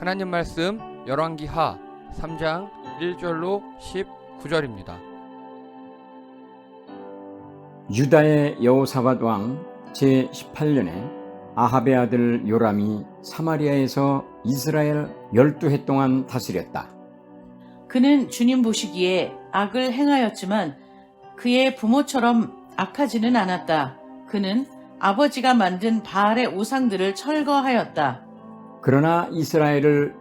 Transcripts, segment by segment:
하나님 말씀 열왕기하 3장 1절로 19절입니다. 유다의 여호사밧 왕 제18년에 아합의 아들 요람이 사마리아에서 이스라엘 12해 동안 다스렸다. 그는 주님 보시기에 악을 행하였지만 그의 부모처럼 악하지는 않았다. 그는 아버지가 만든 바알의 우상들을 철거하였다. 그러나 이스라엘을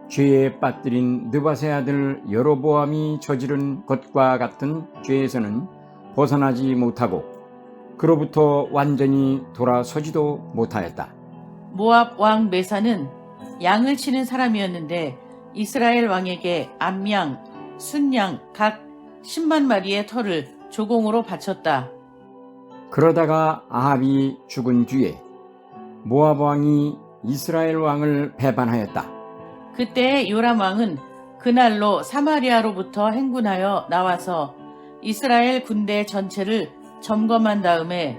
죄에 빠뜨린 느밧의 아들 여로보암이 저지른 것과 같은 죄에서는 벗어나지 못하고 그로부터 완전히 돌아서지도 못하였다. 모압 왕 메사는 양을 치는 사람이었는데 이스라엘 왕에게 암양, 순양 각 10만 마리의 털을 조공으로 바쳤다. 그러다가 아합이 죽은 뒤에 모압 왕이 이스라엘 왕을 배반하였다. 그때 요람 왕은 그날로 사마리아로부터 행군하여 나와서 이스라엘 군대 전체를 점검한 다음에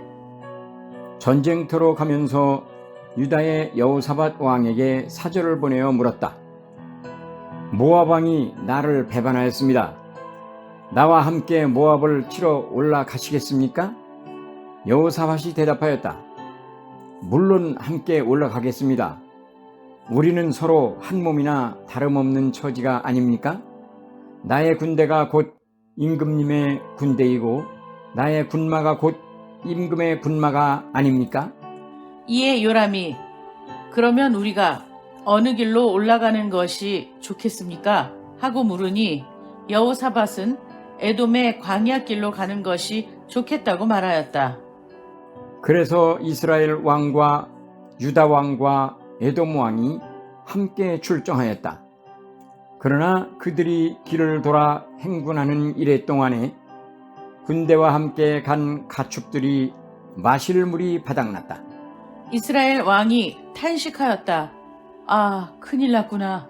전쟁터로 가면서 유다의 여호사밧 왕에게 사절을 보내어 물었다. 모압 왕이 나를 배반하였습니다. 나와 함께 모압을 치러 올라가시겠습니까? 여호사밧이 대답하였다. 물론 함께 올라가겠습니다. 우리는 서로 한 몸이나 다름없는 처지가 아닙니까? 나의 군대가 곧 임금님의 군대이고 나의 군마가 곧 임금의 군마가 아닙니까? 이에 요람이 그러면 우리가 어느 길로 올라가는 것이 좋겠습니까? 하고 물으니 여호사밧은 에돔의 광야길로 가는 것이 좋겠다고 말하였다. 그래서 이스라엘 왕과 유다 왕과 에돔 왕이 함께 출정하였다. 그러나 그들이 길을 돌아 행군하는 이래 동안에 군대와 함께 간 가축들이 마실 물이 바닥났다. 이스라엘 왕이 탄식하였다. 아, 큰일 났구나.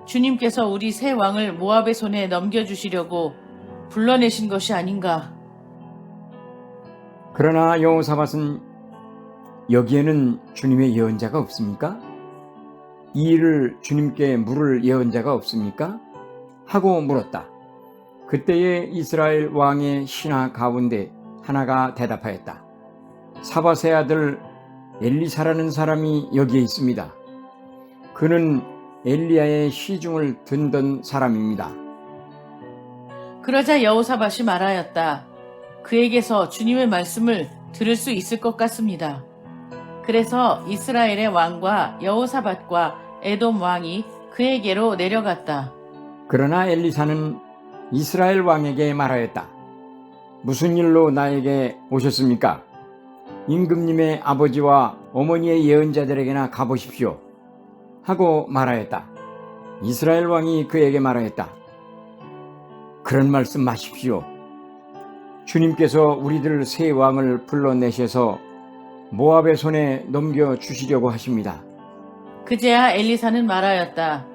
주님께서 우리 새 왕을 모압의 손에 넘겨주시려고 불러내신 것이 아닌가. 그러나 여호사밧은 여기에는 주님의 예언자가 없습니까? 이 일을 주님께 물을 예언자가 없습니까? 하고 물었다. 그때에 이스라엘 왕의 신하 가운데 하나가 대답하였다. 사밧의 아들 엘리사라는 사람이 여기에 있습니다. 그는 엘리야의 시중을 듣던 사람입니다. 그러자 여호사밧이 말하였다. 그에게서 주님의 말씀을 들을 수 있을 것 같습니다. 그래서 이스라엘의 왕과 여호사밧과 에돔 왕이 그에게로 내려갔다. 그러나 엘리사는 이스라엘 왕에게 말하였다. 무슨 일로 나에게 오셨습니까? 임금님의 아버지와 어머니의 예언자들에게나 가보십시오. 하고 말하였다. 이스라엘 왕이 그에게 말하였다. 그런 말씀 마십시오. 주님께서 우리들 새 왕을 불러내셔서 모압의 손에 넘겨주시려고 하십니다. 그제야 엘리사는 말하였다.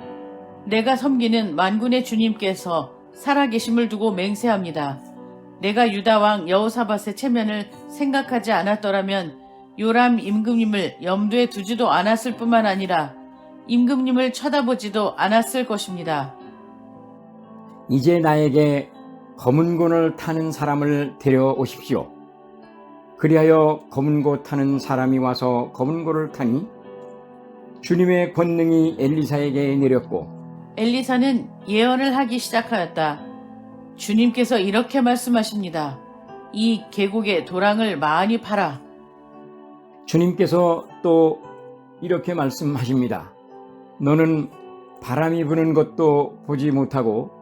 내가 섬기는 만군의 주님께서 살아계심을 두고 맹세합니다. 내가 유다 왕 여호사밧의 체면을 생각하지 않았더라면 요람 임금님을 염두에 두지도 않았을 뿐만 아니라 임금님을 쳐다보지도 않았을 것입니다. 이제 나에게 검은 곤을 타는 사람을 데려오십시오. 그리하여 검은 고 타는 사람이 와서 검은 고를 타니 주님의 권능이 엘리사에게 내렸고 엘리사는 예언을 하기 시작하였다. 주님께서 이렇게 말씀하십니다. 이 계곡에 도랑을 많이 팔아. 주님께서 또 이렇게 말씀하십니다. 너는 바람이 부는 것도 보지 못하고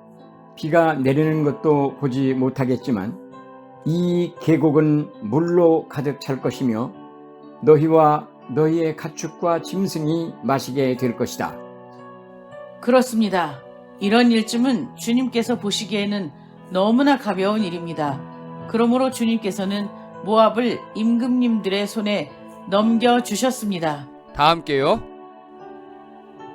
비가 내리는 것도 보지 못하겠지만 이 계곡은 물로 가득 찰 것이며 너희와 너희의 가축과 짐승이 마시게 될 것이다. 그렇습니다. 이런 일쯤은 주님께서 보시기에는 너무나 가벼운 일입니다. 그러므로 주님께서는 모압을 임금님들의 손에 넘겨주셨습니다. 다 함께요.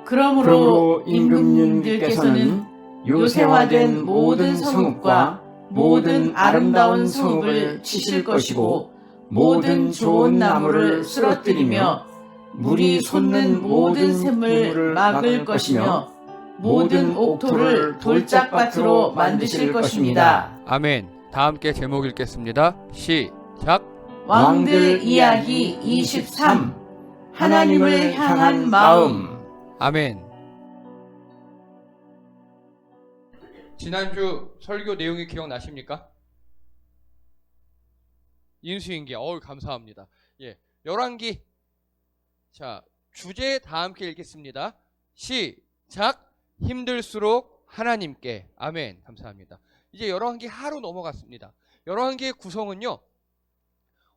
그러므로 임금님들께서는 요새화된 모든 성읍과 모든 아름다운 성읍을 치실 것이고 모든 좋은 나무를 쓰러뜨리며 물이 솟는 모든 샘을 막을 것이며 모든 옥토를 돌짝밭으로 만드실 것입니다. 아멘. 다 함께 제목 읽겠습니다. 시작. 왕들 이야기 23 하나님을 향한 마음. 아멘. 지난주 설교 내용이 기억나십니까? 인수인계. 감사합니다. 예, 열왕기. 자, 주제 다 함께 읽겠습니다. 시작. 힘들수록 하나님께. 아멘. 감사합니다. 이제 열왕기 하로 넘어갔습니다. 열왕기의 구성은요,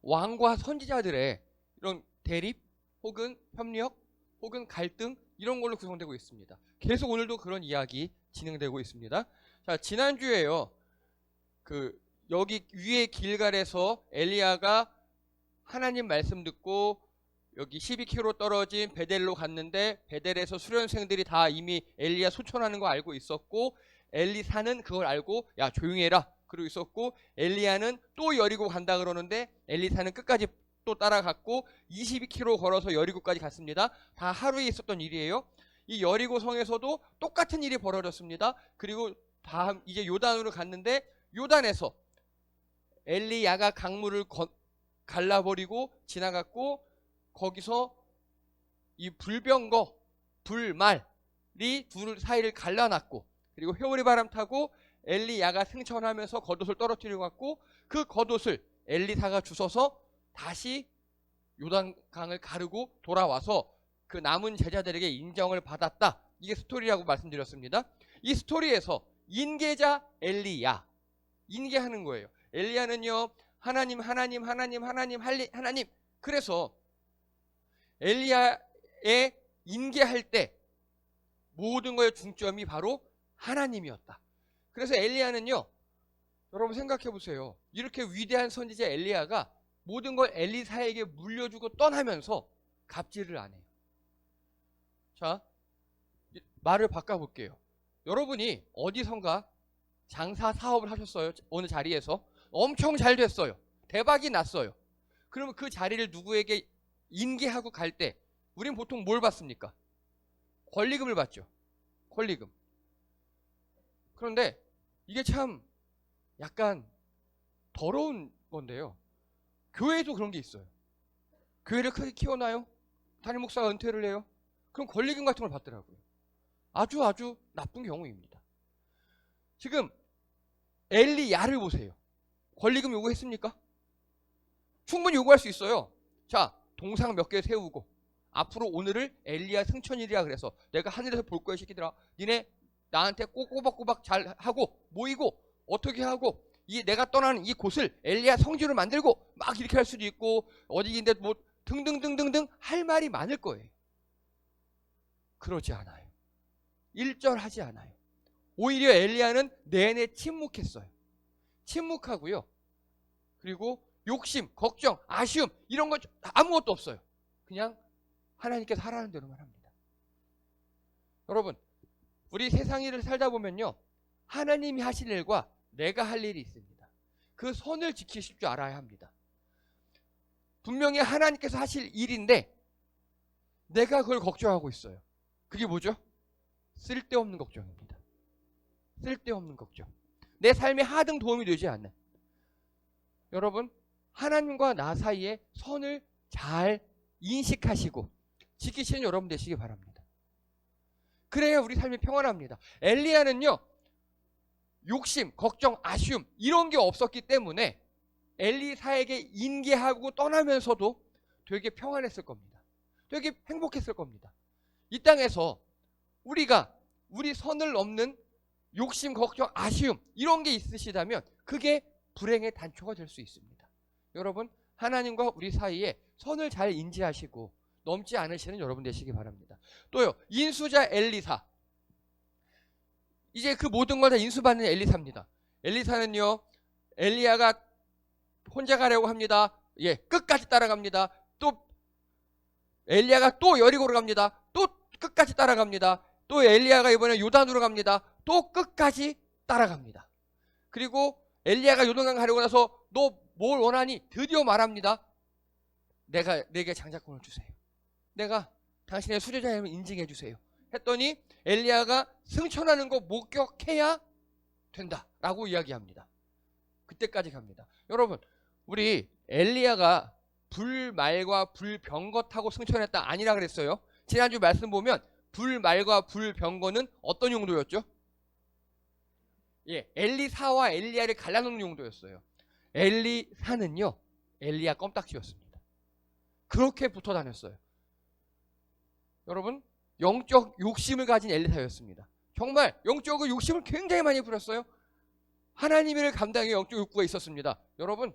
왕과 선지자들의 이런 대립 혹은 협력 혹은 갈등 이런 걸로 구성되고 있습니다. 계속 오늘도 그런 이야기 진행되고 있습니다. 자, 지난주에요, 여기 위에 길갈에서 엘리야가 하나님 말씀 듣고 여기 12km 떨어진 베델로 갔는데, 베델에서 수련생들이 다 이미 엘리야 소천하는 거 알고 있었고, 엘리사는 그걸 알고 야 조용히 해라 그러고 있었고, 엘리야는 또 여리고 간다 그러는데 엘리사는 끝까지 또 따라갔고 22km 걸어서 여리고까지 갔습니다. 다 하루에 있었던 일이에요. 이 여리고 성에서도 똑같은 일이 벌어졌습니다. 그리고 다음 이제 요단으로 갔는데, 요단에서 엘리야가 강물을 갈라버리고 지나갔고, 거기서 이 불병거, 불말이 둘 사이를 갈라놨고, 그리고 회오리 바람 타고 엘리야가 승천하면서 겉옷을 떨어뜨리고 갔고, 그 겉옷을 엘리사가 주워서 다시 요단강을 가르고 돌아와서 그 남은 제자들에게 인정을 받았다. 이게 스토리라고 말씀드렸습니다. 이 스토리에서 인계자 엘리야, 인계하는 거예요. 엘리야는요, 하나님. 그래서 엘리야의 인계할 때 모든 거의 중점이 바로 하나님이었다. 그래서 엘리야는요, 여러분 생각해 보세요. 이렇게 위대한 선지자 엘리야가 모든 걸 엘리사에게 물려주고 떠나면서 갑질을 안 해요. 자, 말을 바꿔볼게요. 여러분이 어디선가 장사 사업을 하셨어요. 어느 자리에서 엄청 잘 됐어요. 대박이 났어요. 그러면 그 자리를 누구에게 인계하고 갈 때 우린 보통 뭘 받습니까? 권리금을 받죠. 권리금. 그런데 이게 참 약간 더러운 건데요, 교회에도 그런 게 있어요. 교회를 크게 키워놔요. 담임 목사가 은퇴를 해요. 그럼 권리금 같은 걸 받더라고요. 아주 나쁜 경우입니다. 지금 엘리야를 보세요. 권리금 요구했습니까? 충분히 요구할 수 있어요. 자, 동상 몇 개 세우고, 앞으로 오늘을 엘리야 승천일이라 그래서 내가 하늘에서 볼 거야 새끼들아. 니네 나한테 꼬박꼬박 잘 하고 모이고 어떻게 하고, 이 내가 떠나는 이 곳을 엘리야 성지로 만들고 막 이렇게 할 수도 있고, 어디인데 뭐 등등등등등 할 말이 많을 거예요. 그러지 않아요. 일절하지 않아요. 오히려 엘리야는 내내 침묵했어요. 침묵하고요, 그리고 욕심, 걱정, 아쉬움 이런 거 아무것도 없어요. 그냥 하나님께서 하라는 대로만 합니다. 여러분, 우리 세상 일을 살다 보면요, 하나님이 하실 일과 내가 할 일이 있습니다. 그 선을 지키실 줄 알아야 합니다. 분명히 하나님께서 하실 일인데 내가 그걸 걱정하고 있어요. 그게 뭐죠? 쓸데없는 걱정입니다. 쓸데없는 걱정. 내 삶에 하등 도움이 되지 않는. 여러분, 하나님과 나 사이에 선을 잘 인식하시고 지키시는 여러분 되시기 바랍니다. 그래야 우리 삶이 평안합니다. 엘리야는요, 욕심, 걱정, 아쉬움 이런 게 없었기 때문에 엘리사에게 인계하고 떠나면서도 되게 평안했을 겁니다. 되게 행복했을 겁니다. 이 땅에서 우리가 우리 선을 넘는 욕심, 걱정, 아쉬움 이런 게 있으시다면 그게 불행의 단초가 될 수 있습니다. 여러분, 하나님과 우리 사이에 선을 잘 인지하시고 넘지 않으시는 여러분 되시기 바랍니다. 또요, 인수자 엘리사. 이제 그 모든 걸 다 인수받는 엘리사입니다. 엘리사는요, 엘리야가 혼자 가려고 합니다. 예, 끝까지 따라갑니다. 또 엘리야가 또 여리고로 갑니다. 또 끝까지 따라갑니다. 또 엘리야가 이번에 요단으로 갑니다. 또 끝까지 따라갑니다. 그리고 엘리야가 요단강 가려고 나서 너 뭘 원하니? 드디어 말합니다. 내게 장자권을 주세요. 내가 당신의 수제자임을 인증해 주세요. 했더니 엘리야가 승천하는 거 목격해야 된다라고 이야기합니다. 그때까지 갑니다. 여러분, 우리 엘리야가 불말과 불병거 타고 승천했다 아니라 그랬어요. 지난주 말씀 보면 불말과 불병거는 어떤 용도였죠? 예, 엘리사와 엘리야를 갈라놓는 용도였어요. 엘리사는요, 엘리야 껌딱지였습니다. 그렇게 붙어 다녔어요. 여러분, 영적 욕심을 가진 엘리사였습니다. 정말 영적 욕심을 굉장히 많이 부렸어요. 하나님을 감당해 영적 욕구가 있었습니다. 여러분,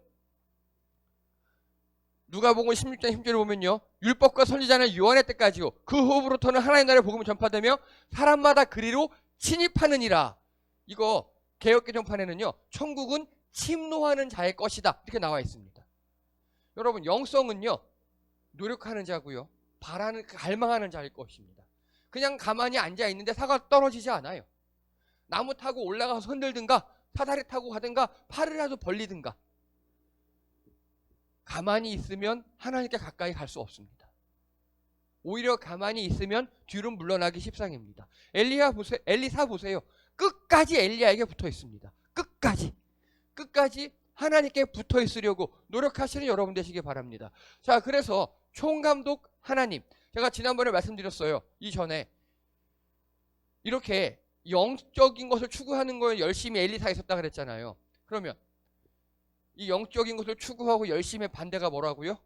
누가복음 16장 10절을 보면요, 율법과 선지자는 요한의 때까지요, 그 후부터는 하나님 나라의 복음을 전파되며 사람마다 그리로 침입하느니라. 이거 개역개정판에는요, 천국은 침노하는 자의 것이다 이렇게 나와 있습니다. 여러분, 영성은요, 노력하는 자고요, 바라는, 갈망하는 자일 것입니다. 그냥 가만히 앉아 있는데 사과 떨어지지 않아요. 나무 타고 올라가서 흔들든가 사다리 타고 가든가 팔이라도 벌리든가. 가만히 있으면 하나님께 가까이 갈 수 없습니다. 오히려 가만히 있으면 뒤로 물러나기 십상입니다. 엘리사 보세요. 끝까지 엘리야에게 붙어 있습니다. 끝까지 하나님께 붙어 있으려고 노력하시는 여러분 되시기 바랍니다. 자, 그래서 총감독 하나님, 제가 지난번에 말씀드렸어요. 이전에 이렇게 영적인 것을 추구하는 거에 열심히 엘리사가 있었다 그랬잖아요. 그러면 이 영적인 것을 추구하고 열심히 반대가 뭐라고요?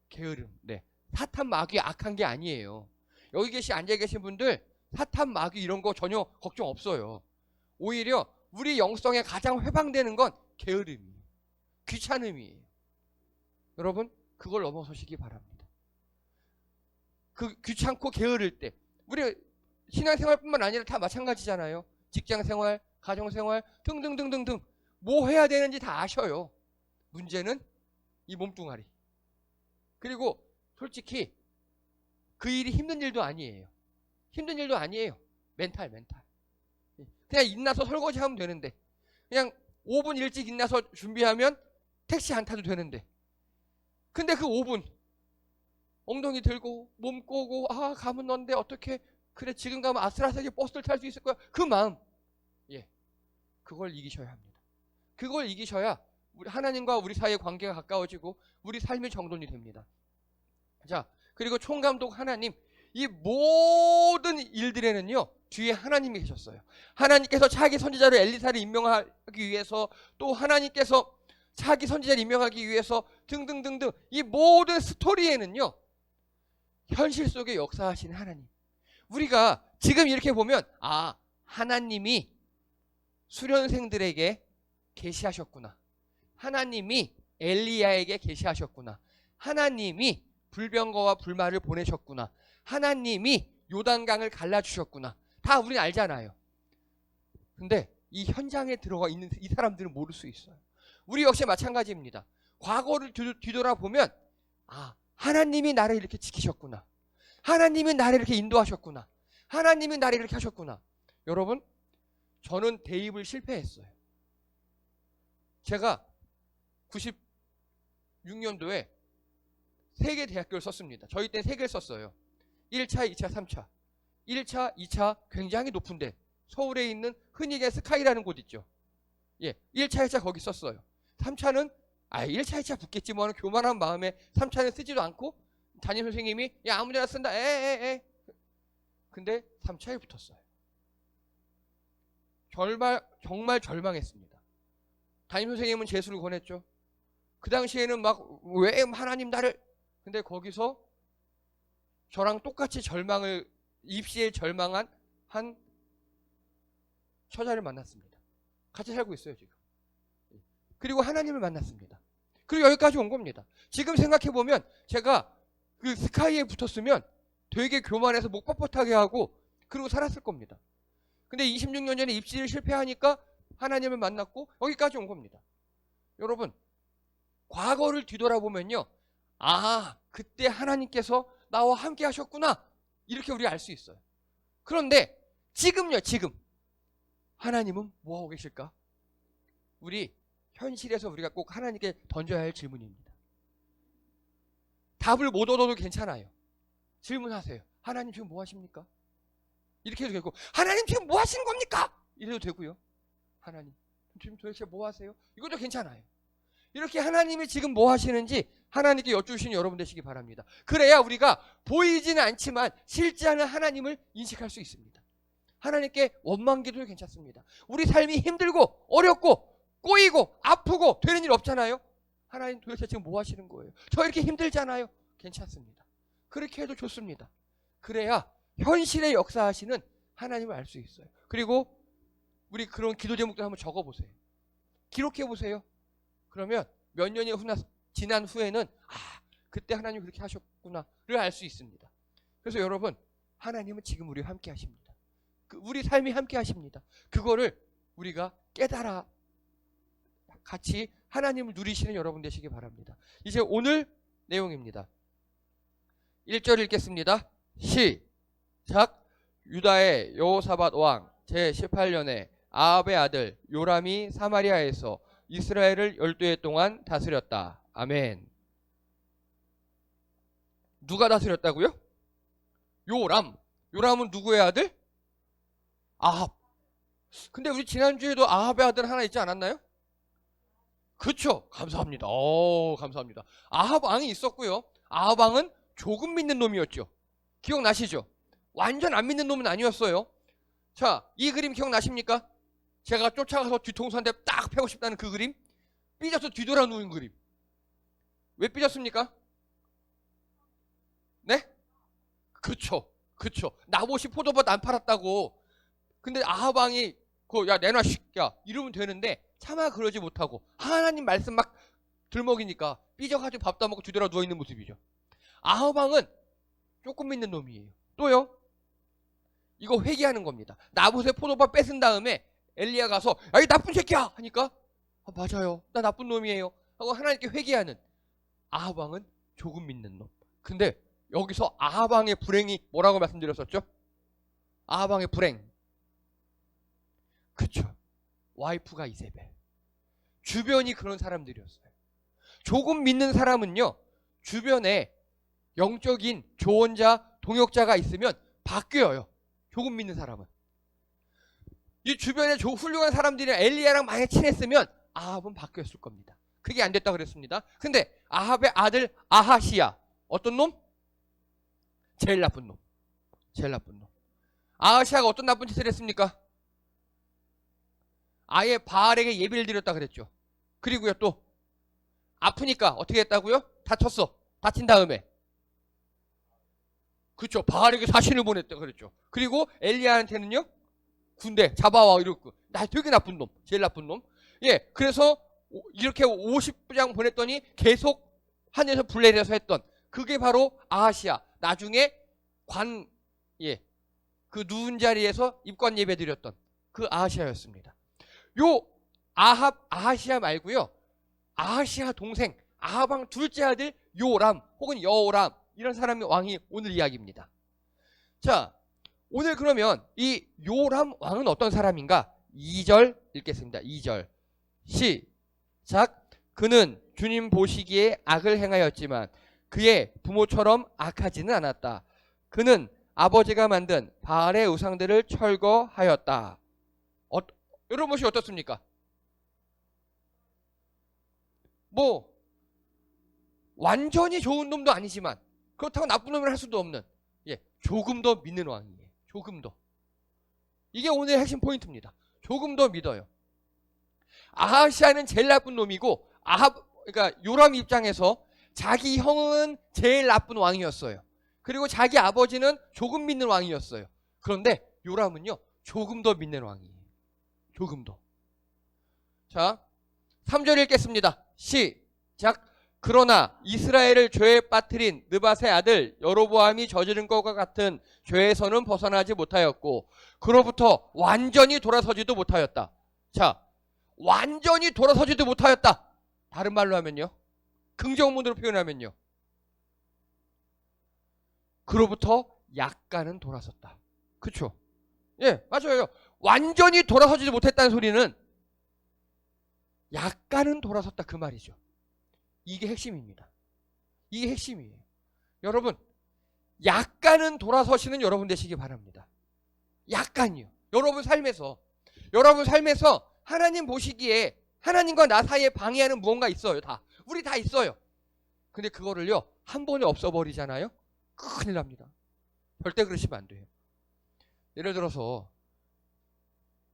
게으름. 네, 사탄 마귀 악한 게 아니에요. 여기 앉아 계신 분들 사탄 마귀 이런 거 전혀 걱정 없어요. 오히려 우리 영성에 가장 회방되는 건 게으름이에요. 귀찮음이에요. 여러분, 그걸 넘어서시기 바랍니다. 그 귀찮고 게으를 때, 우리 신앙생활뿐만 아니라 다 마찬가지잖아요. 직장생활, 가정생활 등등등등등 뭐 해야 되는지 다 아셔요. 문제는 이 몸뚱아리. 그리고 솔직히 그 일이 힘든 일도 아니에요. 멘탈. 그냥 일어나서 설거지하면 되는데, 그냥 5분 일찍 일어나서 준비하면 택시 안 타도 되는데, 근데 그 5분 엉덩이 들고 몸 꼬고 가면 넌데 어떻게, 그래 지금 가면 아슬아슬하게 버스를 탈 수 있을 거야, 그 마음, 예, 그걸 이기셔야 합니다. 그걸 이기셔야 우리 하나님과 우리 사이의 관계가 가까워지고 우리 삶이 정돈이 됩니다. 자, 그리고 총감독 하나님, 이 모든 일들에는요 뒤에 하나님이 계셨어요. 하나님께서 차기 선지자로 엘리사를 임명하기 위해서, 또 하나님께서 차기 선지자를 임명하기 위해서 등등등등, 이 모든 스토리에는요 현실 속에 역사하시는 하나님. 우리가 지금 이렇게 보면 하나님이 수련생들에게 계시하셨구나, 하나님이 엘리야에게 계시하셨구나, 하나님이 불병거와 불말을 보내셨구나, 하나님이 요단강을 갈라주셨구나, 다 우리는 알잖아요. 근데 이 현장에 들어가 있는 이 사람들은 모를 수 있어요. 우리 역시 마찬가지입니다. 과거를 뒤돌아보면 하나님이 나를 이렇게 지키셨구나, 하나님이 나를 이렇게 인도하셨구나, 하나님이 나를 이렇게 하셨구나. 여러분, 저는 대입을 실패했어요. 제가 96년도에 3개 대학교를 썼습니다. 저희 때 3개를 썼어요. 1차, 2차, 3차. 1차, 2차 굉장히 높은데, 서울에 있는 흔히 얘기하는 스카이라는 곳 있죠. 예, 1차, 2차 거기 썼어요. 3차는 1차, 2차 붙겠지 뭐 하는 교만한 마음에 3차는 쓰지도 않고, 담임 선생님이 야 아무데나 쓴다 근데 3차에 붙었어요. 정말 절망했습니다. 담임 선생님은 재수를 권했죠. 그 당시에는 막 왜 하나님 나를, 근데 거기서 저랑 똑같이 입시에 절망한 한 처자를 만났습니다. 같이 살고 있어요 지금. 그리고 하나님을 만났습니다. 그리고 여기까지 온 겁니다. 지금 생각해보면 제가 그 스카이에 붙었으면 되게 교만해서 목 뻣뻣하게 하고 그러고 살았을 겁니다. 근데 26년 전에 입시를 실패하니까 하나님을 만났고 여기까지 온 겁니다. 여러분, 과거를 뒤돌아보면요, 그때 하나님께서 나와 함께 하셨구나, 이렇게 우리가 알 수 있어요. 그런데 지금요, 지금 하나님은 뭐하고 계실까? 우리 현실에서 우리가 꼭 하나님께 던져야 할 질문입니다. 답을 못 얻어도 괜찮아요. 질문하세요. 하나님 지금 뭐 하십니까? 이렇게 해도 되고, 하나님 지금 뭐 하시는 겁니까? 이래도 되고요. 하나님 지금 도대체 뭐 하세요? 이것도 괜찮아요. 이렇게 하나님이 지금 뭐 하시는지 하나님께 여쭈시는 여러분 되시기 바랍니다. 그래야 우리가 보이지는 않지만 실제하는 하나님을 인식할 수 있습니다. 하나님께 원망 기도도 괜찮습니다. 우리 삶이 힘들고 어렵고 꼬이고 아프고 되는 일 없잖아요. 하나님 도대체 지금 뭐 하시는 거예요? 저 이렇게 힘들잖아요. 괜찮습니다. 그렇게 해도 좋습니다. 그래야 현실의 역사하시는 하나님을 알 수 있어요. 그리고 우리 그런 기도 제목들 한번 적어보세요. 기록해보세요. 그러면 몇 년이 지난 후에는 그때 하나님이 그렇게 하셨구나를 알 수 있습니다. 그래서 여러분, 하나님은 지금 우리와 함께 하십니다. 우리 삶이 함께 하십니다. 그거를 우리가 깨달아 같이 하나님을 누리시는 여러분 되시기 바랍니다. 이제 오늘 내용입니다. 1절 읽겠습니다. 시작. 유다의 여호사밧 왕 제18년에 아합의 아들 요람이 사마리아에서 이스라엘을 12해 동안 다스렸다. 아멘. 누가 다스렸다고요? 요람. 요람은 누구의 아들? 아합. 근데 우리 지난주에도 아합의 아들 하나 있지 않았나요? 그쵸? 감사합니다. 감사합니다. 아합 왕이 있었고요. 아합 왕은 조금 믿는 놈이었죠. 기억나시죠? 완전 안 믿는 놈은 아니었어요. 자, 이 그림 기억나십니까? 제가 쫓아가서 뒤통수 한 대 딱 패고 싶다는 그 그림? 삐져서 뒤돌아 누운 그림. 왜 삐졌습니까? 네? 그쵸. 나봇이 포도밭 안 팔았다고. 근데 아합 왕이 야 내놔 야 이러면 되는데 차마 그러지 못하고 하나님 말씀 막 들먹이니까 삐져가지고 밥도 안 먹고 뒤돌아 누워있는 모습이죠. 아합 왕은 조금 믿는 놈이에요. 또요, 이거 회개하는 겁니다. 나봇의 포도밭 뺏은 다음에 엘리야 가서 야 이 나쁜 새끼야 하니까 맞아요, 나 나쁜 놈이에요 하고 하나님께 회개하는 아합 왕은 조금 믿는 놈. 근데 여기서 아합 왕의 불행이 뭐라고 말씀드렸었죠? 아합 왕의 불행, 그쵸, 와이프가 이세벨. 주변이 그런 사람들이었어요. 조금 믿는 사람은요, 주변에 영적인 조언자, 동역자가 있으면 바뀌어요. 조금 믿는 사람은. 이 주변에 훌륭한 사람들이 엘리야랑 많이 친했으면 아합은 바뀌었을 겁니다. 그게 안 됐다 그랬습니다. 근데 아합의 아들 아하시야, 어떤 놈? 제일 나쁜 놈. 아하시야가 어떤 나쁜 짓을 했습니까? 아예 바알에게 예배를 드렸다 그랬죠. 그리고요, 또 아프니까 어떻게 했다고요? 다쳤어. 다친 다음에 그렇죠, 바알에게 사신을 보냈다 그랬죠. 그리고 엘리야한테는요, 군대 잡아와 이러고. 나 되게 나쁜 놈, 제일 나쁜 놈. 예, 그래서 이렇게 50부장 보냈더니 계속 하늘에서 불 내려서 했던 그게 바로 아하시야. 나중에 그 누운 자리에서 입관 예배 드렸던 그 아하시야였습니다. 요 아하시야 말고요, 아하시야 동생 아합 왕 둘째 아들 요람 혹은 여호람, 이런 사람의 왕이 오늘 이야기입니다. 자, 오늘 그러면 이 요람 왕은 어떤 사람인가? 2절 읽겠습니다. 2절 시작. 그는 주님 보시기에 악을 행하였지만 그의 부모처럼 악하지는 않았다. 그는 아버지가 만든 바알의 우상들을 철거하였다. 여러분 것이 어떻습니까? 뭐 완전히 좋은 놈도 아니지만 그렇다고 나쁜 놈을 할 수도 없는, 조금 더 믿는 왕이에요. 조금 더. 이게 오늘의 핵심 포인트입니다. 조금 더 믿어요. 아하시아는 제일 나쁜 놈이고 그러니까 요람 입장에서 자기 형은 제일 나쁜 왕이었어요. 그리고 자기 아버지는 조금 믿는 왕이었어요. 그런데 요람은요, 조금 더 믿는 왕이에요. 조금 더. 자, 3절 읽겠습니다. 시작. 그러나 이스라엘을 죄에 빠뜨린 느밧의 아들 여로보암이 저지른 것과 같은 죄에서는 벗어나지 못하였고 그로부터 완전히 돌아서지도 못하였다. 자, 완전히 돌아서지도 못하였다. 다른 말로 하면요, 긍정문으로 표현하면요, 그로부터 약간은 돌아섰다. 그쵸? 예, 맞아요. 완전히 돌아서지도 못했다는 소리는 약간은 돌아섰다, 그 말이죠. 이게 핵심입니다. 이게 핵심이에요. 여러분, 약간은 돌아서시는 여러분 되시기 바랍니다. 약간이요. 여러분 삶에서 하나님 보시기에 하나님과 나 사이에 방해하는 무언가 있어요. 우리 다 있어요. 근데 그거를요 한 번에 없애버리잖아요. 큰일 납니다. 절대 그러시면 안 돼요. 예를 들어서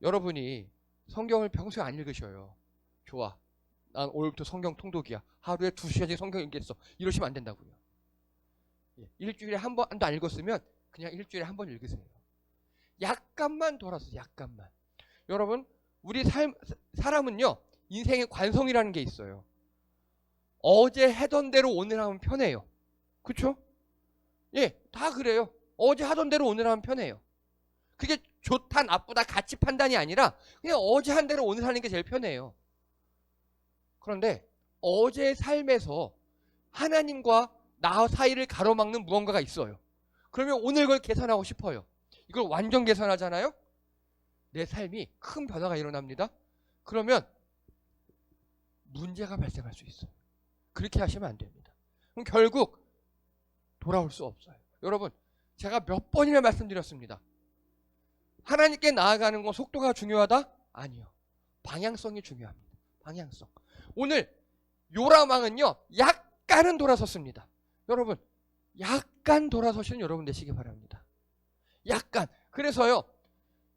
여러분이 성경을 평소에 안 읽으셔요. 좋아. 난 오늘부터 성경 통독이야. 하루에 2시간씩 성경 읽겠어. 이러시면 안 된다고요. 일주일에 한 번도 안 읽었으면 그냥 일주일에 한 번 읽으세요. 약간만 돌아서 약간만. 여러분 우리 사람은요 인생의 관성이라는 게 있어요. 어제 하던 대로 오늘 하면 편해요. 그쵸? 예, 다 그래요. 어제 하던 대로 오늘 하면 편해요. 그게 좋다 나쁘다 가치 판단이 아니라 그냥 어제 한 대로 오늘 하는 게 제일 편해요. 그런데 어제의 삶에서 하나님과 나 사이를 가로막는 무언가가 있어요. 그러면 오늘 그걸 개선하고 싶어요. 이걸 완전 개선하잖아요. 내 삶이 큰 변화가 일어납니다. 그러면 문제가 발생할 수 있어요. 그렇게 하시면 안 됩니다. 그럼 결국 돌아올 수 없어요. 여러분 제가 몇 번이나 말씀드렸습니다. 하나님께 나아가는 건 속도가 중요하다? 아니요. 방향성이 중요합니다. 방향성. 오늘 요람 왕은요 약간은 돌아섰습니다. 여러분 약간 돌아서시는 여러분 되시기 바랍니다. 약간. 그래서요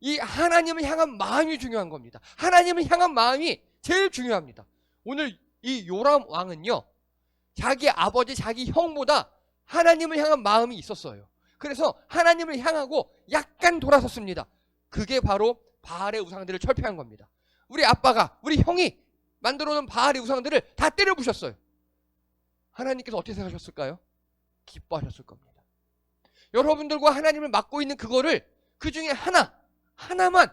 이 하나님을 향한 마음이 중요한 겁니다. 하나님을 향한 마음이 제일 중요합니다. 오늘 이 요람 왕은요 자기 아버지 자기 형보다 하나님을 향한 마음이 있었어요. 그래서 하나님을 향하고 약간 돌아섰습니다. 그게 바로 바알의 우상들을 철폐한 겁니다. 우리 아빠가 우리 형이 만들어 놓은 바알의 우상들을 다 때려 부셨어요. 하나님께서 어떻게 생각하셨을까요? 기뻐하셨을 겁니다. 여러분들과 하나님을 맡고 있는 그거를 그 중에 하나만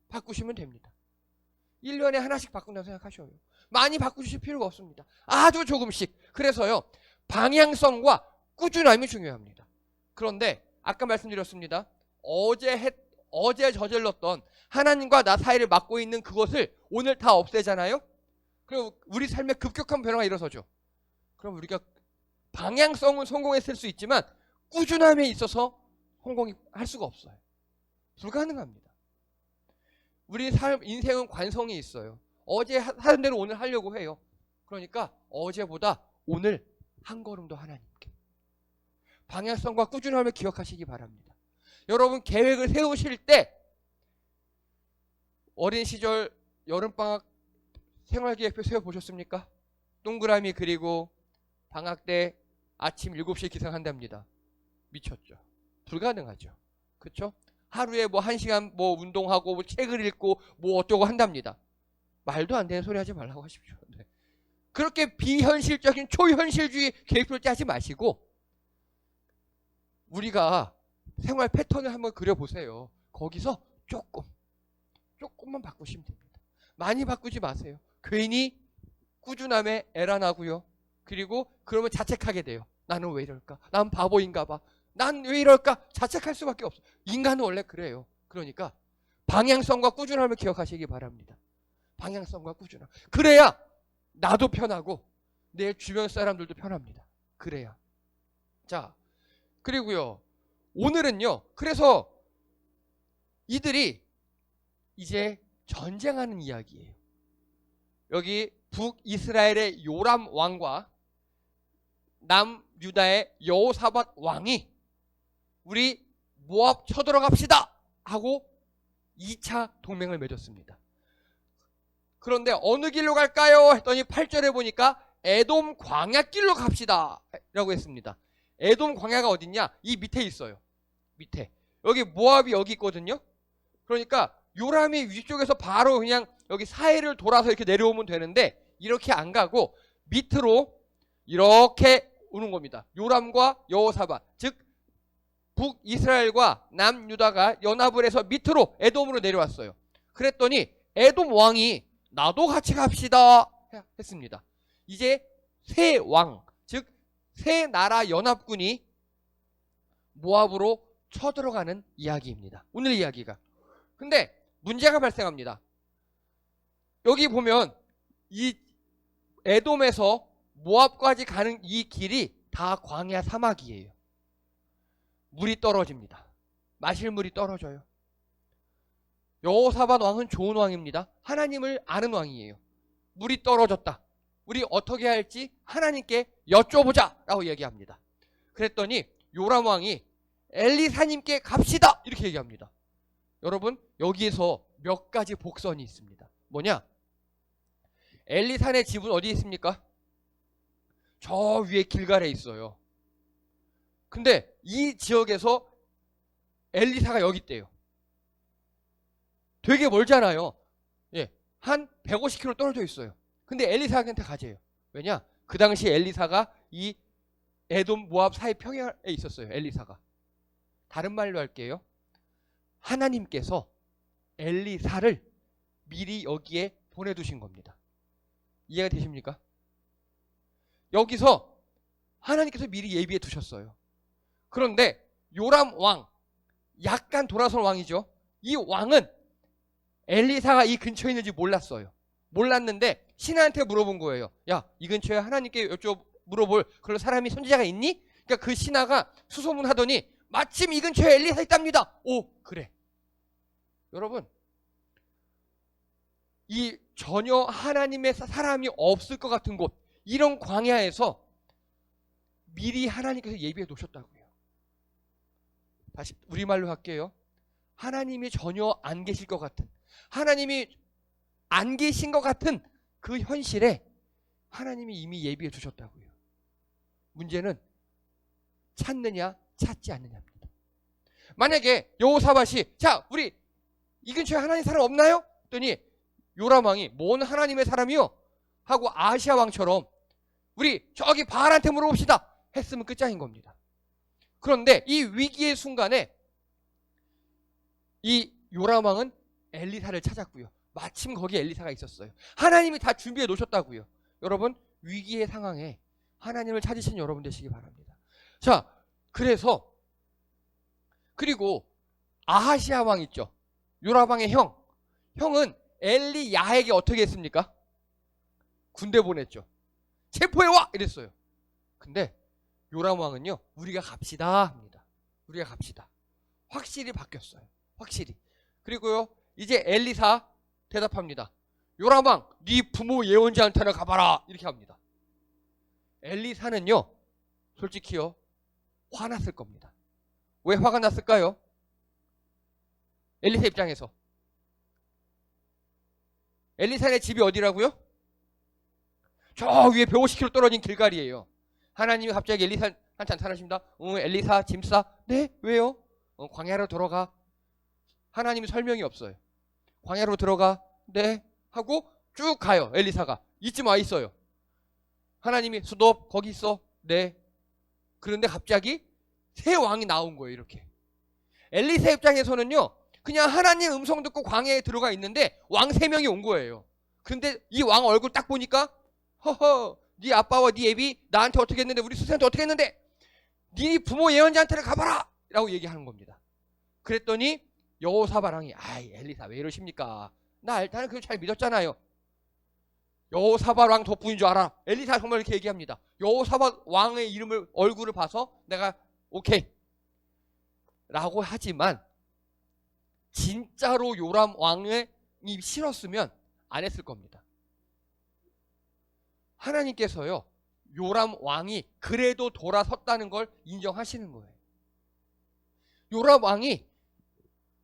바꾸시면 됩니다. 1년에 하나씩 바꾼다고 생각하셔요. 많이 바꾸실 필요가 없습니다. 아주 조금씩. 그래서요 방향성과 꾸준함이 중요합니다. 그런데 아까 말씀드렸습니다. 어제 저질렀던 하나님과 나 사이를 맡고 있는 그것을 오늘 다 없애잖아요. 그럼 우리 삶에 급격한 변화가 일어서죠. 그럼 우리가 방향성은 성공했을 수 있지만 꾸준함에 있어서 성공할 수가 없어요. 불가능합니다. 우리 인생은 관성이 있어요. 어제 하던 대로 오늘 하려고 해요. 그러니까 어제보다 오늘 한 걸음 더 하나님께. 방향성과 꾸준함을 기억하시기 바랍니다. 여러분 계획을 세우실 때 어린 시절 여름방학 생활계획표 세워보셨습니까? 동그라미 그리고 방학 때 아침 7시에 기상한답니다. 미쳤죠. 불가능하죠. 그렇죠? 하루에 뭐 1시간 뭐 운동하고 뭐 책을 읽고 뭐 어쩌고 한답니다. 말도 안 되는 소리 하지 말라고 하십시오. 네. 그렇게 비현실적인 초현실주의 계획표를 짜지 마시고 우리가 생활 패턴을 한번 그려보세요. 거기서 조금만 바꾸시면 됩니다. 많이 바꾸지 마세요. 괜히 꾸준함에 애란하고요. 그리고 그러면 자책하게 돼요. 나는 왜 이럴까? 난 바보인가 봐. 난 왜 이럴까? 자책할 수밖에 없어. 인간은 원래 그래요. 그러니까 방향성과 꾸준함을 기억하시기 바랍니다. 방향성과 꾸준함. 그래야 나도 편하고 내 주변 사람들도 편합니다. 그래야. 자, 그리고요. 오늘은요. 그래서 이들이 이제 전쟁하는 이야기예요. 여기 북이스라엘의 요람 왕과 남유다의 여호사밧 왕이 우리 모압 쳐들어갑시다 하고 2차 동맹을 맺었습니다. 그런데 어느 길로 갈까요? 했더니 8절에 보니까 에돔 광야길로 갑시다 라고 했습니다. 에돔 광야가 어딨냐? 이 밑에 있어요. 밑에. 여기 모압이 여기 있거든요. 그러니까 요람이 위쪽에서 바로 그냥 여기 사해를 돌아서 이렇게 내려오면 되는데 이렇게 안 가고 밑으로 이렇게 오는 겁니다. 요람과 여호사밧, 즉 북이스라엘과 남유다가 연합을 해서 밑으로 에돔으로 내려왔어요. 그랬더니 에돔 왕이 나도 같이 갑시다 했습니다. 이제 세 왕, 즉 세 나라 연합군이 모압으로 쳐들어가는 이야기입니다. 오늘 이야기가. 근데 문제가 발생합니다. 여기 보면 이 에돔에서 모압까지 가는 이 길이 다 광야 사막이에요. 물이 떨어집니다. 마실 물이 떨어져요. 여호사밧 왕은 좋은 왕입니다. 하나님을 아는 왕이에요. 물이 떨어졌다. 우리 어떻게 할지 하나님께 여쭤보자 라고 얘기합니다. 그랬더니 요람 왕이 엘리사님께 갑시다 이렇게 얘기합니다. 여러분, 여기에서 몇 가지 복선이 있습니다. 뭐냐? 엘리사의 집은 어디 있습니까? 저 위에 길갈에 있어요. 근데 이 지역에서 엘리사가 여기 있대요. 되게 멀잖아요. 예, 한 150km 떨어져 있어요. 근데 엘리사한테 가재요. 왜냐? 그 당시 엘리사가 이 에돔 모압 사이 평야에 있었어요. 엘리사가. 다른 말로 할게요. 하나님께서 엘리사를 미리 여기에 보내두신 겁니다. 이해가 되십니까? 여기서 하나님께서 미리 예비해 두셨어요. 그런데 요람 왕, 약간 돌아선 왕이죠. 이 왕은 엘리사가 이 근처에 있는지 몰랐어요. 몰랐는데 신하한테 물어본 거예요. 야, 이 근처에 하나님께 물어볼 그런 사람이 선지자가 있니? 그러니까 그 신하가 수소문하더니 마침 이 근처에 엘리사 있답니다. 오, 그래. 여러분, 이 전혀 하나님의 사람이 없을 것 같은 곳, 이런 광야에서 미리 하나님께서 예비해 놓으셨다고요. 다시 우리말로 할게요. 하나님이 전혀 안 계실 것 같은, 하나님이 안 계신 것 같은 그 현실에 하나님이 이미 예비해 두셨다고요. 문제는 찾느냐 찾지 않느냐입니다. 만약에 여호사밧이 자, 우리 이 근처에 하나님 사람 없나요? 했더니 요람 왕이 뭔 하나님의 사람이요? 하고 아시아 왕처럼 우리 저기 바알한테 물어봅시다 했으면 끝장인 겁니다. 그런데 이 위기의 순간에 이 요람 왕은 엘리사를 찾았고요. 마침 거기에 엘리사가 있었어요. 하나님이 다 준비해 놓으셨다고요. 여러분, 위기의 상황에 하나님을 찾으신 여러분 되시기 바랍니다. 자, 그래서 그리고 아하시아 왕 있죠. 요람 왕의 형은 엘리야에게 어떻게 했습니까? 군대 보냈죠. 체포해와! 이랬어요. 근데 요람 왕은요, 우리가 갑시다 합니다. 우리가 갑시다. 확실히 바뀌었어요. 확실히. 그리고요, 이제 엘리사 대답합니다. 요람 왕, 네 부모 예언자한테나 가봐라. 이렇게 합니다. 엘리사는요, 솔직히요, 화났을 겁니다. 왜 화가 났을까요? 엘리사 입장에서. 엘리사의 집이 어디라고요? 저 위에 150km 떨어진 길갈이에요. 하나님이 갑자기 엘리사한테 나타나십니다. 엘리사 짐 싸. 네? 왜요? 광야로 들어가. 하나님이 설명이 없어요. 광야로 들어가. 네? 하고 쭉 가요. 엘리사가. 이쯤 와 있어요. 하나님이 스톱 거기 있어. 네. 그런데 갑자기 새 왕이 나온 거예요. 이렇게. 엘리사 입장에서는요, 그냥 하나님 음성 듣고 광야에 들어가 있는데 왕 3명이 온 거예요. 근데 이 왕 얼굴 딱 보니까 허허, 네 아빠와 네 애비 나한테 어떻게 했는데, 우리 스승한테 어떻게 했는데, 네 부모 예언자한테는 가봐라 라고 얘기하는 겁니다. 그랬더니 여호사밧 왕이 아이 엘리사 왜 이러십니까? 나는 그거 잘 믿었잖아요. 여호사밧 왕 덕분인 줄 알아. 엘리사 정말 이렇게 얘기합니다. 여호사밧 왕의 이름을 얼굴을 봐서 내가 오케이 라고 하지만 진짜로 요람 왕이 싫었으면 안 했을 겁니다. 하나님께서요, 요람 왕이 그래도 돌아섰다는 걸 인정하시는 거예요. 요람 왕이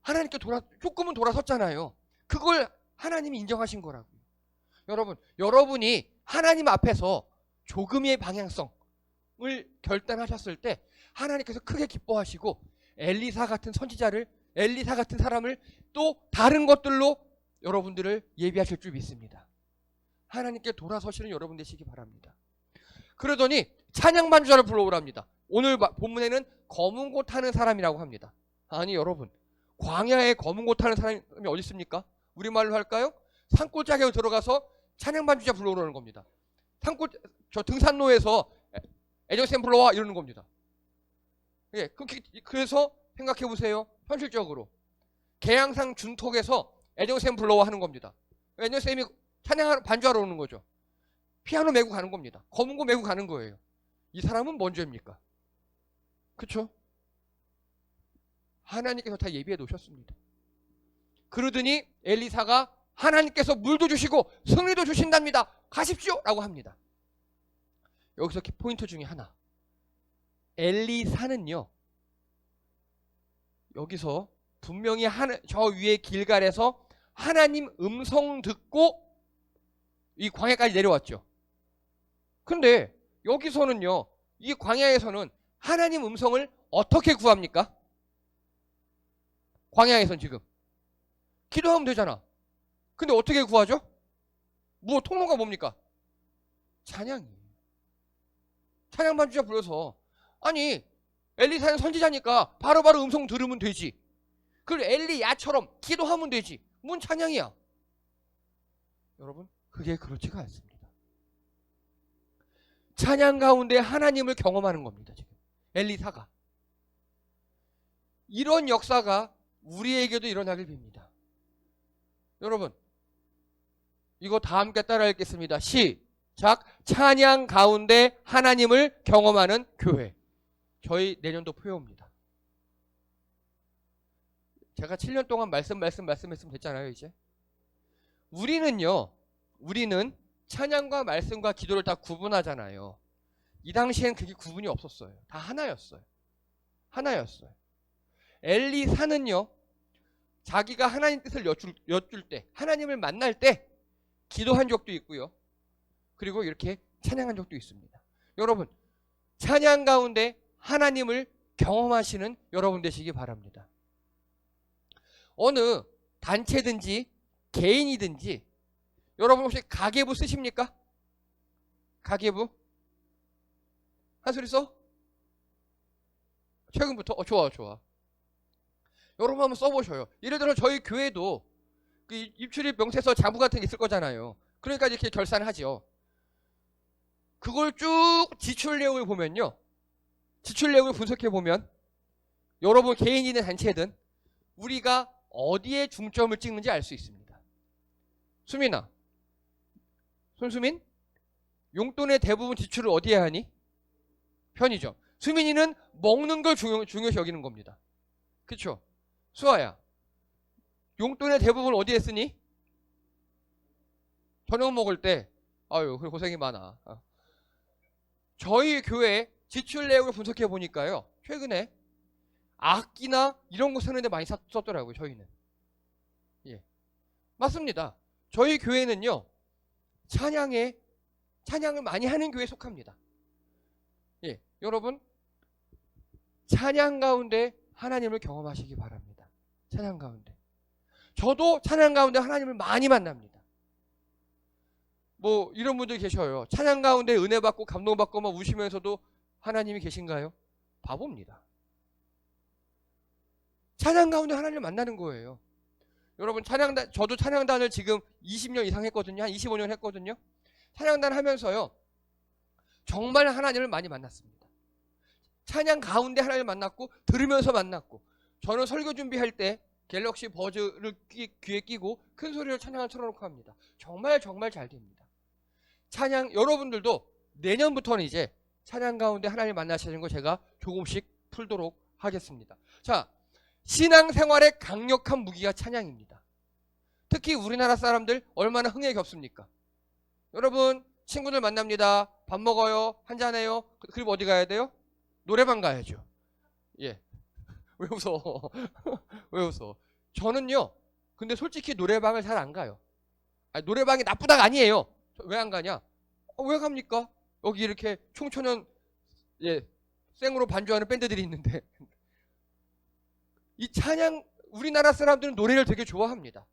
하나님께 조금은 돌아섰잖아요. 그걸 하나님이 인정하신 거라고요. 여러분, 여러분이 하나님 앞에서 조금의 방향성을 결단하셨을 때 하나님께서 크게 기뻐하시고 엘리사 같은 선지자를, 엘리사 같은 사람을 또 다른 것들로 여러분들을 예비하실 줄 믿습니다. 하나님께 돌아서시는 여러분 되시기 바랍니다. 그러더니 찬양 반주자를 불러오랍니다. 오늘 본문에는 검은 곳 타는 사람이라고 합니다. 아니 여러분, 광야에 검은 곳 타는 사람이 어디 있습니까? 우리말로 할까요? 산골짜기에 들어가서 찬양 반주자 불러오라는 겁니다. 저 등산로에서 애정샘 불러와 이러는 겁니다. 예, 그래서 생각해 보세요. 현실적으로 계양산 준톡에서 애정샘 불러와 하는 겁니다. 애정샘이 찬양 반주하러 오는 거죠. 피아노 메고 가는 겁니다. 검은 거 메고 가는 거예요. 이 사람은 뭔 죄입니까? 그쵸? 하나님께서 다 예비해 놓으셨습니다. 그러더니 엘리사가 하나님께서 물도 주시고 승리도 주신답니다. 가십시오 라고 합니다. 여기서 포인트 중에 하나, 엘리사는요 여기서 분명히 저 위에 길갈에서 하나님 음성 듣고 이 광야까지 내려왔죠. 근데 여기서는요, 이 광야에서는 하나님 음성을 어떻게 구합니까? 광야에선 지금 기도하면 되잖아. 근데 어떻게 구하죠? 뭐 통로가 뭡니까? 찬양이에요. 찬양 반주자 불러서, 아니 엘리사는 선지자니까 바로바로 음성 들으면 되지. 그리고 엘리야처럼 기도하면 되지. 뭔 찬양이야? 여러분, 그게 그렇지가 않습니다. 찬양 가운데 하나님을 경험하는 겁니다. 지금 엘리사가. 이런 역사가 우리에게도 일어나길 빕니다. 여러분, 이거 다 함께 따라 읽겠습니다. 시작. 찬양 가운데 하나님을 경험하는 교회. 저희 내년도 표어입니다. 제가 7년 동안 말씀했으면 됐잖아요. 이제 우리는 찬양과 말씀과 기도를 다 구분하잖아요. 이 당시엔 그게 구분이 없었어요. 다 하나였어요. 엘리사는요, 자기가 하나님 뜻을 여쭐 때, 하나님을 만날 때 기도한 적도 있고요, 그리고 이렇게 찬양한 적도 있습니다. 여러분, 찬양 가운데 하나님을 경험하시는 여러분 되시기 바랍니다. 어느 단체든지 개인이든지, 여러분 혹시 가계부 쓰십니까? 가계부? 한 소리 써? 최근부터? 좋아. 여러분 한번 써보셔요. 예를 들어 저희 교회도 그 입출입 명세서 자부 같은 게 있을 거잖아요. 그러니까 이렇게 결산을 하죠. 그걸 쭉 지출 내용을 보면요, 지출 내용을 분석해 보면 여러분 개인이든 단체든 우리가 어디에 중점을 찍는지 알 수 있습니다. 수민아, 손수민, 용돈의 대부분 지출을 어디에 하니? 편의점. 수민이는 먹는 걸 중요시 여기는 겁니다. 그쵸? 수아야, 용돈의 대부분 어디에 쓰니? 저녁 먹을 때. 아유, 고생이 많아. 저희 교회 지출 내역을 분석해 보니까요, 최근에 악기나 이런 거 쓰는데 많이 썼더라고요. 저희는. 예, 맞습니다. 저희 교회는요, 찬양을 많이 하는 교회에 속합니다. 예, 여러분, 찬양 가운데 하나님을 경험하시기 바랍니다. 찬양 가운데. 저도 찬양 가운데 하나님을 많이 만납니다. 뭐 이런 분들 계셔요. 찬양 가운데 은혜 받고 감동 받고 막 우시면서도 하나님이 계신가요? 바보입니다. 찬양 가운데 하나님을 만나는 거예요. 여러분, 저도 찬양단을 지금 20년 이상 했거든요. 한 25년 했거든요. 찬양단 하면서요, 정말 하나님을 많이 만났습니다. 찬양 가운데 하나님을 만났고, 들으면서 만났고, 저는 설교 준비할 때 갤럭시 버즈를 귀에 끼고 큰 소리로 찬양을 틀어놓고 합니다. 정말 잘 됩니다. 찬양, 여러분들도 내년부터는 이제 찬양 가운데 하나님을 만나시는 거 제가 조금씩 풀도록 하겠습니다. 자, 신앙생활의 강력한 무기가 찬양입니다. 특히 우리나라 사람들 얼마나 흥에 겹습니까? 여러분, 친구들 만납니다. 밥 먹어요. 한잔해요. 그리고 어디 가야 돼요? 노래방 가야죠. 예. 왜 웃어? 왜 웃어? 저는요, 근데 솔직히 노래방을 잘 안 가요. 아니, 노래방이 나쁘다가 아니에요. 왜 안 가냐? 왜 갑니까? 여기 이렇게 청소년, 예, 생으로 반주하는 밴드들이 있는데. 이 찬양, 우리나라 사람들은 노래를 되게 좋아합니다.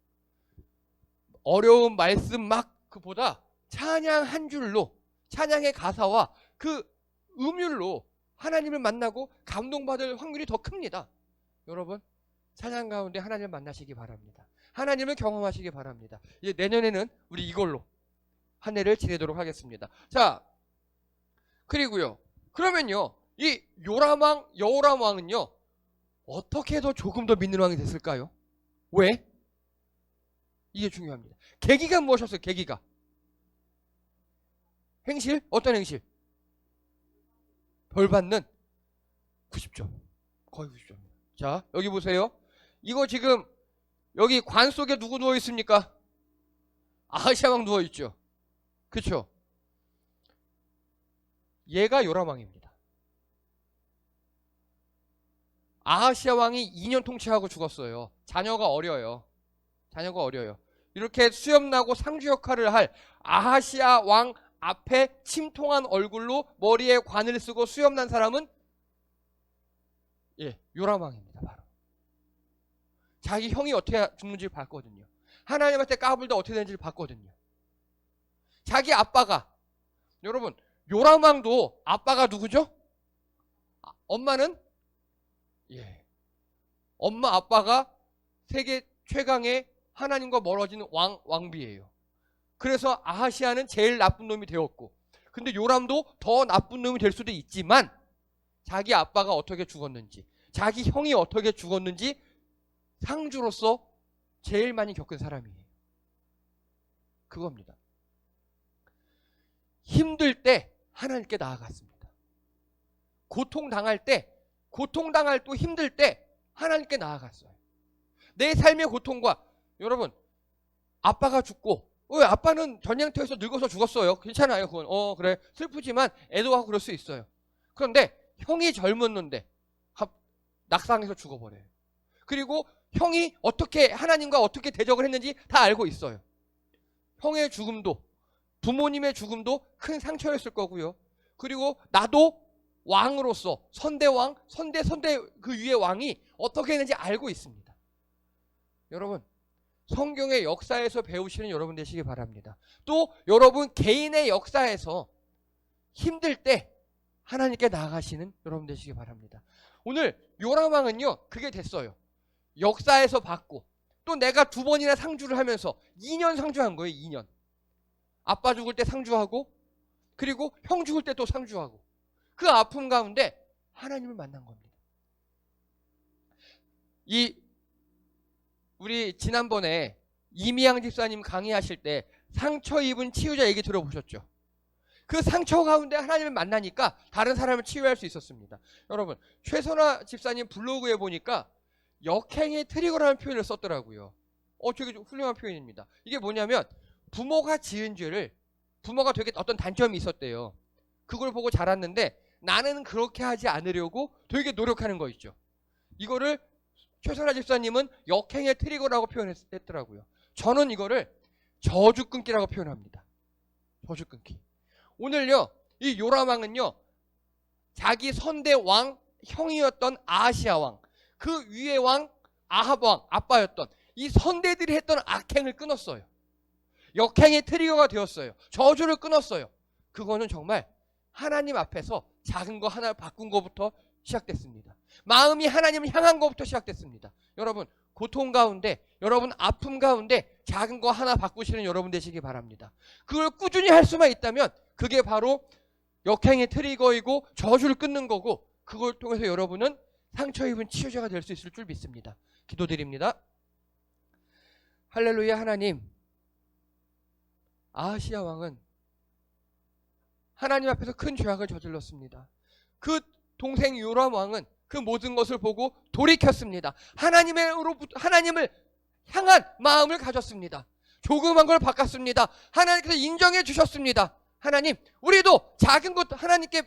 어려운 말씀 막 그보다 찬양 한 줄로, 찬양의 가사와 그 음율로 하나님을 만나고 감동받을 확률이 더 큽니다. 여러분, 찬양 가운데 하나님을 만나시기 바랍니다. 하나님을 경험하시기 바랍니다. 이제 내년에는 우리 이걸로 한 해를 지내도록 하겠습니다. 자, 그리고요, 그러면요, 이 여호람 왕은요, 어떻게 해서 조금 더 믿는 왕이 됐을까요? 왜? 이게 중요합니다. 계기가 무엇이었어요? 계기가. 행실? 어떤 행실? 벌 받는 90점. 거의 90점. 자, 여기 보세요. 이거 지금 여기 관 속에 누구 누워 있습니까? 아하시아 왕 누워 있죠. 그렇죠? 얘가 요람 왕입니다. 아하시아 왕이 2년 통치하고 죽었어요. 자녀가 어려요. 이렇게 수염나고 상주 역할을 할 아하시아 왕 앞에 침통한 얼굴로 머리에 관을 쓰고 수염난 사람은 요람 왕입니다. 바로 자기 형이 어떻게 죽는지를 봤거든요. 하나님한테 까불다 어떻게 되는지를 봤거든요. 자기 아빠가, 여러분 요람 왕도 아빠가 누구죠? 엄마는 엄마 아빠가 세계 최강의 하나님과 멀어지는 왕비예요. 그래서 아하시아는 제일 나쁜 놈이 되었고, 근데 요람도 더 나쁜 놈이 될 수도 있지만 자기 아빠가 어떻게 죽었는지, 자기 형이 어떻게 죽었는지 상주로서 제일 많이 겪은 사람이에요. 그겁니다. 힘들 때 하나님께 나아갔습니다. 고통당할 또 힘들 때 하나님께 나아갔어요. 내 삶의 고통과, 여러분 아빠가 죽고, 아빠는 전쟁터에서 늙어서 죽었어요. 괜찮아요. 그건 그래 슬프지만 애도하고 그럴 수 있어요. 그런데 형이 젊었는데 낙상해서 죽어버려요. 그리고 형이 어떻게 하나님과 어떻게 대적을 했는지 다 알고 있어요. 형의 죽음도, 부모님의 죽음도 큰 상처였을 거고요. 그리고 나도 왕으로서 선대왕, 선대 그 위의 왕이 어떻게 했는지 알고 있습니다. 여러분 성경의 역사에서 배우시는 여러분 되시기 바랍니다. 또 여러분 개인의 역사에서 힘들 때 하나님께 나아가시는 여러분 되시기 바랍니다. 오늘 요람 왕은요 그게 됐어요. 역사에서 봤고, 또 내가 2번이나 상주를 하면서 2년 상주한 거예요. 2년. 아빠 죽을 때 상주하고, 그리고 형 죽을 때 또 상주하고, 그 아픔 가운데 하나님을 만난 겁니다. 우리 지난번에 이미양 집사님 강의하실 때 상처 입은 치유자 얘기 들어보셨죠? 그 상처 가운데 하나님을 만나니까 다른 사람을 치유할 수 있었습니다. 여러분 최선화 집사님 블로그에 보니까 역행의 트리거라는 표현을 썼더라고요. 되게 훌륭한 표현입니다. 이게 뭐냐면 부모가 지은 죄를, 부모가 되게 어떤 단점이 있었대요. 그걸 보고 자랐는데 나는 그렇게 하지 않으려고 되게 노력하는 거 있죠. 이거를 최선화 집사님은 역행의 트리거라고 표현했더라고요. 저는 이거를 저주 끊기라고 표현합니다. 저주 끊기. 오늘요 이 요람 왕은요 자기 선대 왕 형이었던 아하시아 왕, 그 위의 왕 아합 왕 아빠였던 이 선대들이 했던 악행을 끊었어요. 역행의 트리거가 되었어요. 저주를 끊었어요. 그거는 정말 하나님 앞에서 작은 거 하나 바꾼 것부터 시작됐습니다. 마음이 하나님을 향한 것부터 시작됐습니다. 여러분 고통 가운데, 여러분 아픔 가운데 작은 거 하나 바꾸시는 여러분 되시기 바랍니다. 그걸 꾸준히 할 수만 있다면 그게 바로 역행의 트리거이고 저주를 끊는 거고, 그걸 통해서 여러분은 상처 입은 치유자가 될 수 있을 줄 믿습니다. 기도드립니다. 할렐루야. 하나님, 아하시아 왕은 하나님 앞에서 큰 죄악을 저질렀습니다. 그 동생 요람 왕은 그 모든 것을 보고 돌이켰습니다. 하나님을 향한 마음을 가졌습니다. 조그만 걸 바꿨습니다. 하나님께서 인정해 주셨습니다. 하나님, 우리도 작은 것 하나님께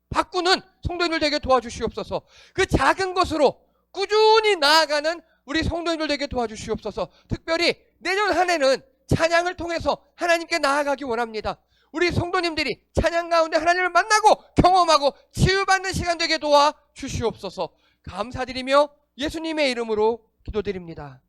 바꾸는 성도님들 되게 도와주시옵소서. 그 작은 것으로 꾸준히 나아가는 우리 성도님들 되게 도와주시옵소서. 특별히 내년 한 해는 찬양을 통해서 하나님께 나아가기 원합니다. 우리 성도님들이 찬양 가운데 하나님을 만나고 경험하고 치유받는 시간 되게 도와주시옵소서. 감사드리며 예수님의 이름으로 기도드립니다.